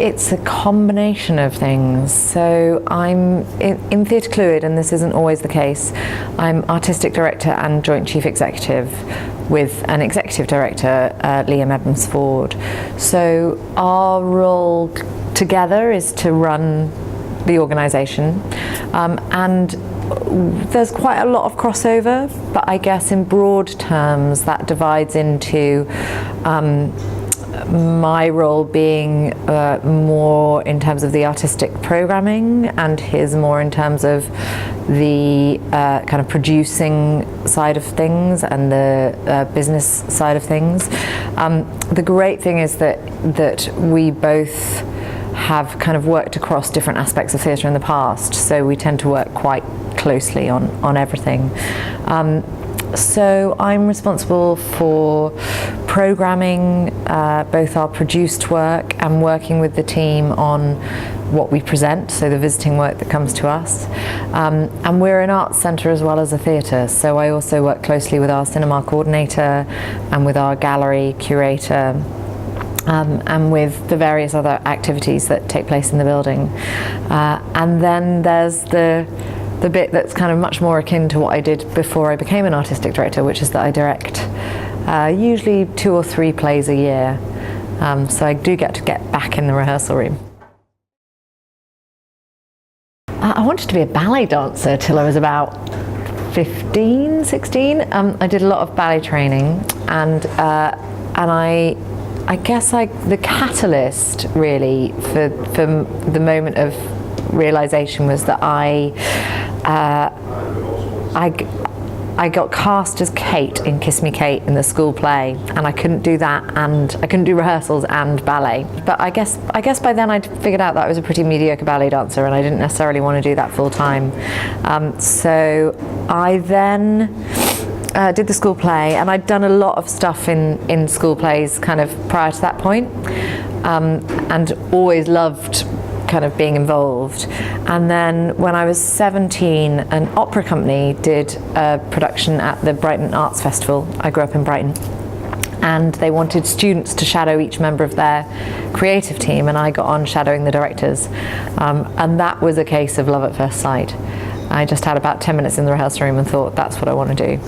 It's a combination of things. So I'm in Theatr Clwyd, and this isn't always the case. I'm artistic director and joint chief executive with an executive director, Liam Evans-Ford. So our role together is to run the organisation, and there's quite a lot of crossover, but I guess in broad terms that divides into my role being more in terms of the artistic programming, and his more in terms of the kind of producing side of things and the business side of things. The great thing is that we both have kind of worked across different aspects of theatre in the past, so we tend to work quite closely on everything. So I'm responsible for programming both our produced work and working with the team on what we present, so the visiting work that comes to us. And we're an arts centre as well as a theatre, so I also work closely with our cinema coordinator and with our gallery curator, and with the various other activities that take place in the building. And then there's the bit that's kind of much more akin to what I did before I became an artistic director, which is that I direct usually 2 or 3 plays a year. So I do get back in the rehearsal room. I wanted to be a ballet dancer till I was about 15, 16. I did a lot of ballet training, and I guess the catalyst really for the moment of realization was that I got cast as Kate in Kiss Me Kate in the school play, and I couldn't do that, and I couldn't do rehearsals and ballet. But I guess by then I'd figured out that I was a pretty mediocre ballet dancer, and I didn't necessarily want to do that full time. So I then did the school play, and I'd done a lot of stuff in school plays kind of prior to that point, and always loved kind of being involved. And then when I was 17, an opera company did a production at the Brighton Arts Festival. I grew up in Brighton, and they wanted students to shadow each member of their creative team, and I got on shadowing the directors, and that was a case of love at first sight. I just had about 10 minutes in the rehearsal room and thought, that's what I want to do.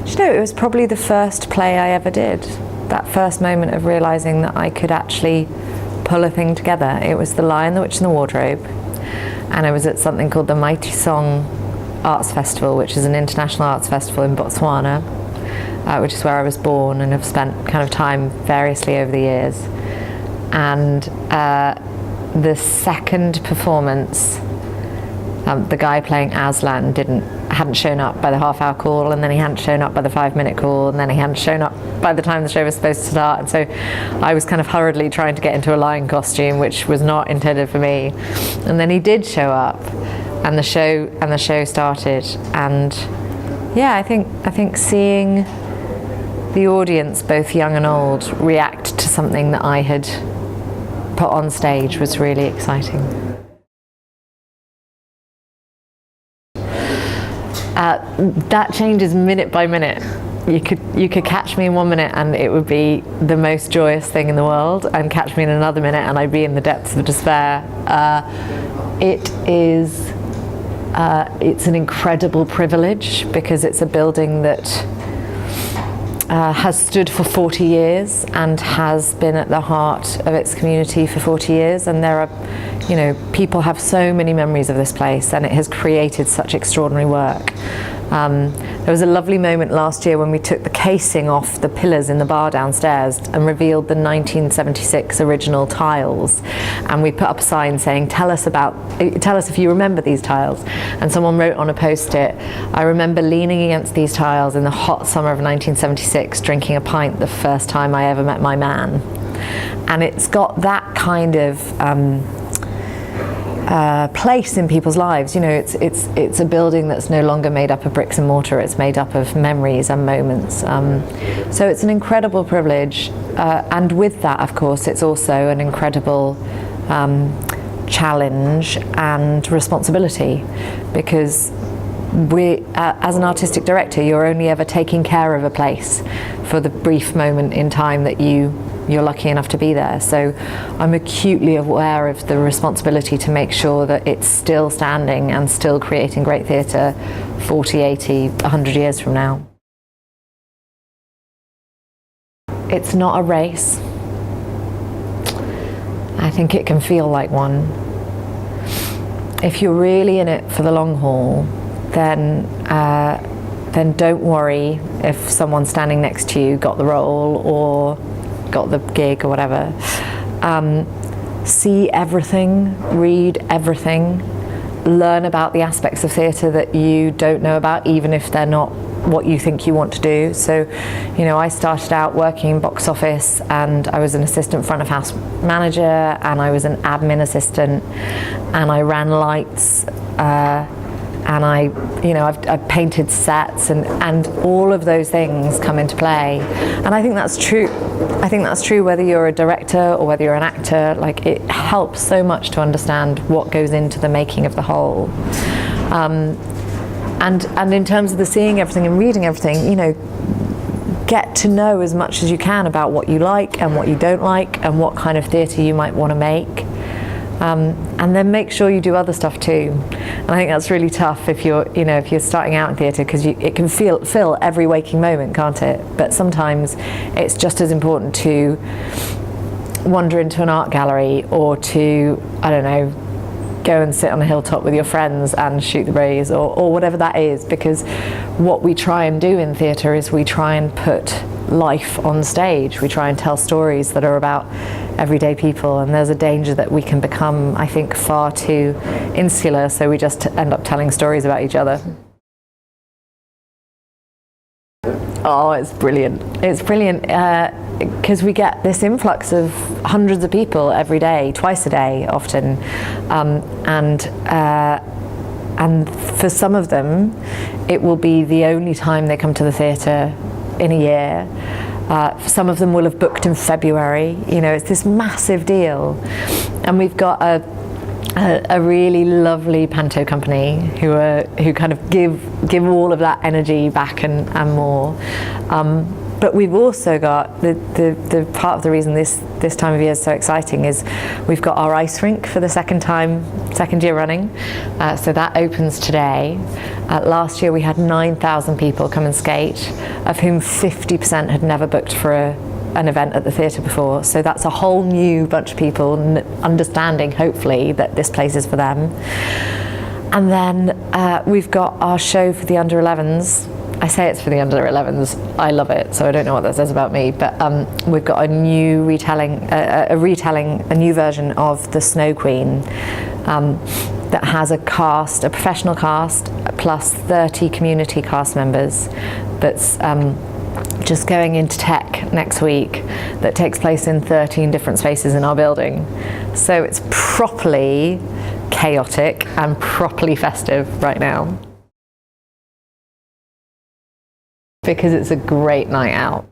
You know, it was probably the first play I ever did. That first moment of realising that I could actually pull a thing together. It was The Lion, the Witch and the Wardrobe, and I was at something called the Mighty Song Arts Festival, which is an international arts festival in Botswana, which is where I was born and have spent kind of time variously over the years. And the second performance, the guy playing Aslan hadn't shown up by the half-hour call, and then he hadn't shown up by the 5-minute call, and then he hadn't shown up by the time the show was supposed to start. And so I was kind of hurriedly trying to get into a lion costume, which was not intended for me. And then he did show up, and the show started. And yeah, I think seeing the audience, both young and old, react to something that I had put on stage was really exciting. That changes minute by minute. You could catch me in 1 minute and it would be the most joyous thing in the world, and catch me in another minute and I'd be in the depths of despair. It's an incredible privilege, because it's a building that has stood for 40 years and has been at the heart of its community for 40 years, and there are, you know, people have so many memories of this place, and it has created such extraordinary work. There was a lovely moment last year when we took the casing off the pillars in the bar downstairs and revealed the 1976 original tiles, and we put up a sign saying, tell us if you remember these tiles. And someone wrote on a post-it, I remember leaning against these tiles in the hot summer of 1976, drinking a pint the first time I ever met my man. And it's got that kind of place in people's lives. You know, it's a building that's no longer made up of bricks and mortar. It's made up of memories and moments. So it's an incredible privilege, and with that, of course, it's also an incredible challenge and responsibility, because as an artistic director, you're only ever taking care of a place for the brief moment in time that you're lucky enough to be there. So I'm acutely aware of the responsibility to make sure that it's still standing and still creating great theatre 40, 80, 100 years from now. It's not a race. I think it can feel like one. If you're really in it for the long haul, then don't worry if someone standing next to you got the role or got the gig or whatever. See everything, read everything, learn about the aspects of theatre that you don't know about, even if they're not what you think you want to do. So, you know, I started out working in box office, and I was an assistant front of house manager, and I was an admin assistant, and I ran lights, and I've painted sets, and all of those things come into play. And I think that's true. I think that's true whether you're a director or whether you're an actor. Like, it helps so much to understand what goes into the making of the whole. And in terms of the seeing everything and reading everything, you know, get to know as much as you can about what you like and what you don't like and what kind of theatre you might want to make. And then make sure you do other stuff too. And I think that's really tough if you're starting out in theatre, because it can fill every waking moment, can't it? But sometimes it's just as important to wander into an art gallery, or to, I don't know, go and sit on a hilltop with your friends and shoot the breeze, or whatever that is, because what we try and do in theatre is we try and put life on stage. We try and tell stories that are about everyday people, and there's a danger that we can become, I think, far too insular, so we just end up telling stories about each other. Oh, it's brilliant. It's brilliant because we get this influx of hundreds of people every day, twice a day often, and for some of them it will be the only time they come to the theatre in a year. Some of them will have booked in February. You know, it's this massive deal, and we've got a really lovely Panto company who kind of give all of that energy back and more. But we've also got the part of the reason this time of year is so exciting is we've got our ice rink for the second year running. So that opens today. Last year we had 9,000 people come and skate, of whom 50% had never booked for an event at the theatre before. So that's a whole new bunch of people understanding, hopefully, that this place is for them. And then we've got our show for the under 11s. I say it's for the under 11s. I love it, so I don't know what that says about me. But we've got a new retelling, a new version of The Snow Queen that has a professional cast, plus 30 community cast members. That's just going into tech next week, that takes place in 13 different spaces in our building. So it's properly chaotic and properly festive right now, because it's a great night out.